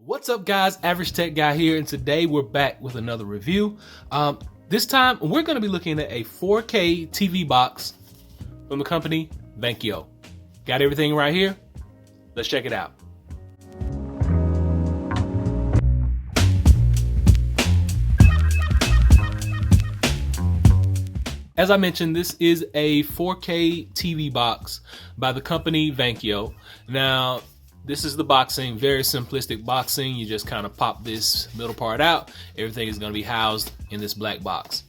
What's up guys, Average Tech Guy here, and today we're back with another review. This time we're going to be looking at a 4K TV box from the company VANKYO. Got everything right here? Let's check it out. As I mentioned, this is a 4K TV box by the company VANKYO. Now, this is the boxing, very simplistic boxing. You just kind of pop this middle part out. Everything is going to be housed in this black box.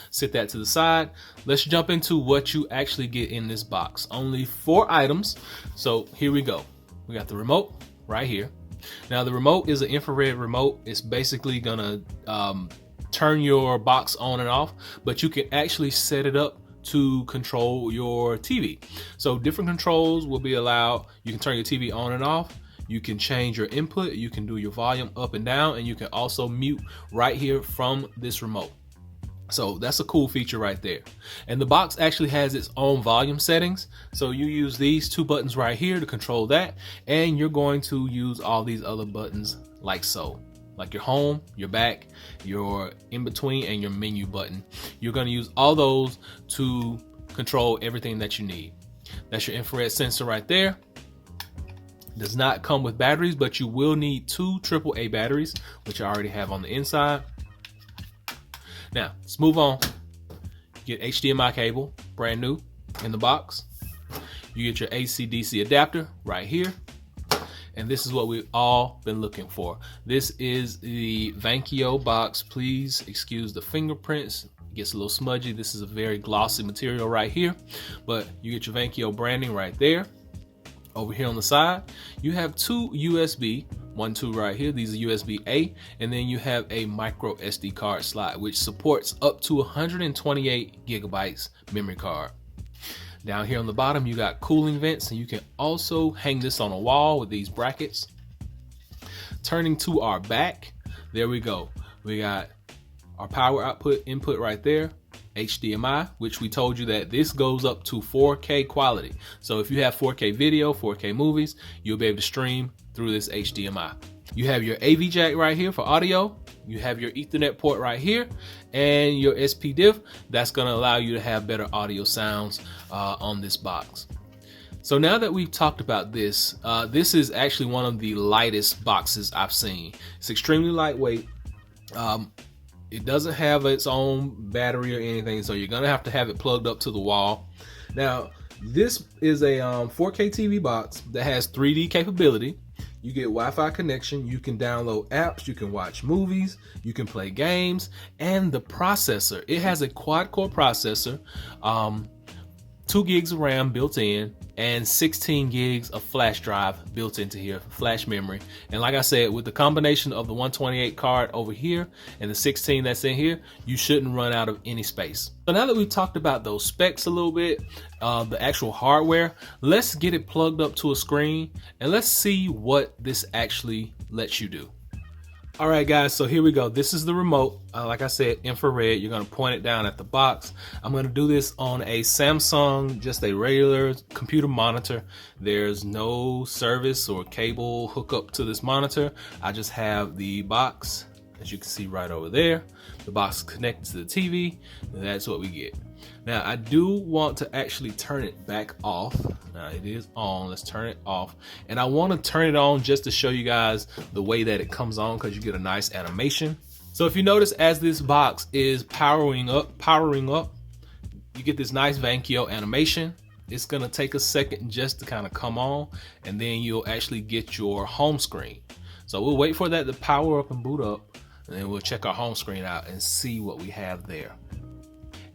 Sit that to the side. Let's jump into what you actually get in this box. Only 4 items. So here we go. We got the remote right here. Now the remote is an infrared remote. It's basically gonna turn your box on and off, but you can actually set it up to control your TV. So different controls will be allowed. You can turn your TV on and off. You can change your input. You can do your volume up and down, and you can also mute right here from this remote. So that's a cool feature right there. And the box actually has its own volume settings. So you use these 2 buttons right here to control that, and you're going to use all these other buttons like so. Like your home, your back, your in between, and your menu button. You're going to use all those to control everything that you need. That's your infrared sensor right there. Does not come with batteries, but you will need 2 AAA batteries, which I already have on the inside. Now, let's move on. You get HDMI cable, brand new in the box. You get your AC/DC adapter right here. And this is what we've all been looking for. This is the VANKYO box. Please excuse the fingerprints. It gets a little smudgy. This is a very glossy material right here. But you get your VANKYO branding right there. Over here on the side, you have 2 USB, 1, 2 right here. These are USB-A. And then you have a micro SD card slot, which supports up to 128 gigabytes memory card. Down here on the bottom, you got cooling vents, and you can also hang this on a wall with these brackets. Turning to our back, there we go. We got our power output input right there, HDMI, which we told you that this goes up to 4K quality. So if you have 4K video, 4K movies, you'll be able to stream through this HDMI. You have your AV jack right here for audio. You have your Ethernet port right here, and your SPDIF. That's going to allow you to have better audio sounds on this box. So now that we've talked about this, this is actually one of the lightest boxes I've seen. It's extremely lightweight. It doesn't have its own battery or anything, so you're going to have it plugged up to the wall. Now, this is a 4K TV box that has 3D capability. You get Wi-Fi connection, you can download apps, you can watch movies, you can play games, and the processor. It has a quad-core processor, 2 gigs of RAM built in, and 16 gigs of flash drive built into here, flash memory. And like I said, with the combination of the 128 card over here and the 16 that's in here, you shouldn't run out of any space. So now that we've talked about those specs a little bit, the actual hardware, let's get it plugged up to a screen and let's see what this actually lets you do. All right guys, so here we go. This is the remote. Like I said, infrared. You're going to point it down at the box. I'm going to do this on a Samsung, just a regular computer monitor. There's no service or cable hookup to this monitor. I just have the box, as you can see right over there. The box is connected to the TV, and that's what we get. Now, I do want to actually turn it back off. Now, it is on. Let's turn it off. And I want to turn it on just to show you guys the way that it comes on, because you get a nice animation. So if you notice, as this box is powering up, you get this nice VANKYO animation. It's going to take a second just to kind of come on, and then you'll actually get your home screen. So we'll wait for that to power up and boot up, and then we'll check our home screen out and see what we have there.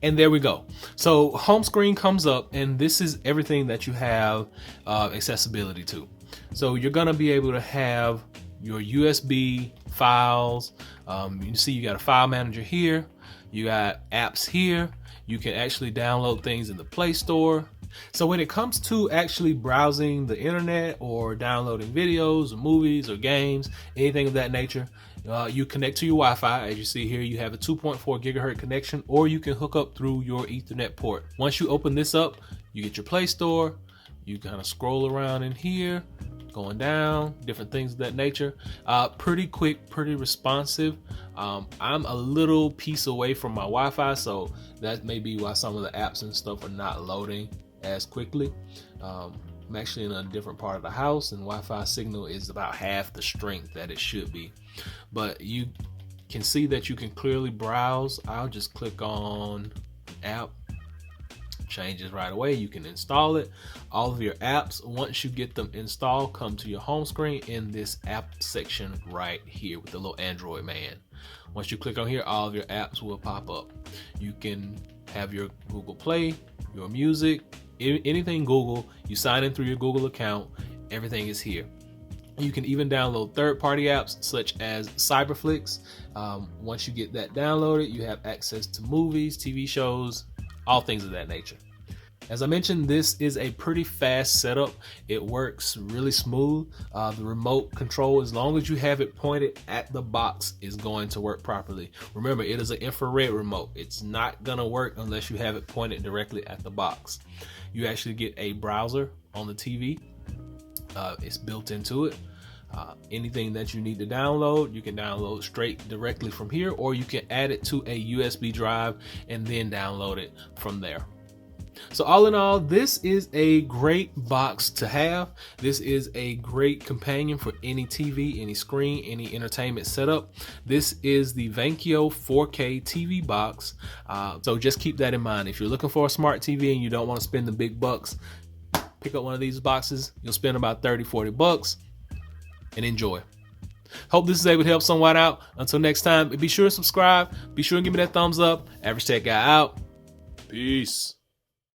And there we go. So home screen comes up, and this is everything that you have accessibility to. So you're gonna be able to have your USB files. You see you got a file manager here. You got apps here. You can actually download things in the Play Store. So when it comes to actually browsing the internet or downloading videos or movies or games, anything of that nature, you connect to your Wi-Fi. As you see here, you have a 2.4 gigahertz connection, or you can hook up through your Ethernet port. Once you open this up, you get your Play Store. You kind of scroll around in here, going down, different things of that nature. Pretty quick, pretty responsive. I'm a little piece away from my Wi-Fi, so that may be why some of the apps and stuff are not loading as quickly. I'm actually in a different part of the house, and Wi-Fi signal is about half the strength that it should be. But you can see that you can clearly browse. I'll just click on app, changes right away. You can install it. All of your apps, once you get them installed, come to your home screen in this app section right here with the little Android man. Once you click on here, all of your apps will pop up. You can have your Google Play, your music, anything Google. You sign in through your Google account, everything is here. You can even download third-party apps such as Cyberflix. Once you get that downloaded, you have access to movies, TV shows, all things of that nature. As I mentioned, this is a pretty fast setup. It works really smooth. The remote control, as long as you have it pointed at the box, is going to work properly. Remember, it is an infrared remote. It's not gonna work unless you have it pointed directly at the box. You actually get a browser on the TV. It's built into it. Anything that you need to download, you can download straight directly from here, or you can add it to a USB drive and then download it from there. So all in all, this is a great box to have. This is a great companion for any TV, any screen, any entertainment setup. This is the VANKYO 4K TV box. So just keep that in mind. If you're looking for a smart TV and you don't want to spend the big bucks, pick up one of these boxes. You'll spend about 30-40 bucks and enjoy. Hope this is able to help someone out. Until next time, be sure to subscribe. Be sure to give me that thumbs up. Average Tech Guy out. Peace.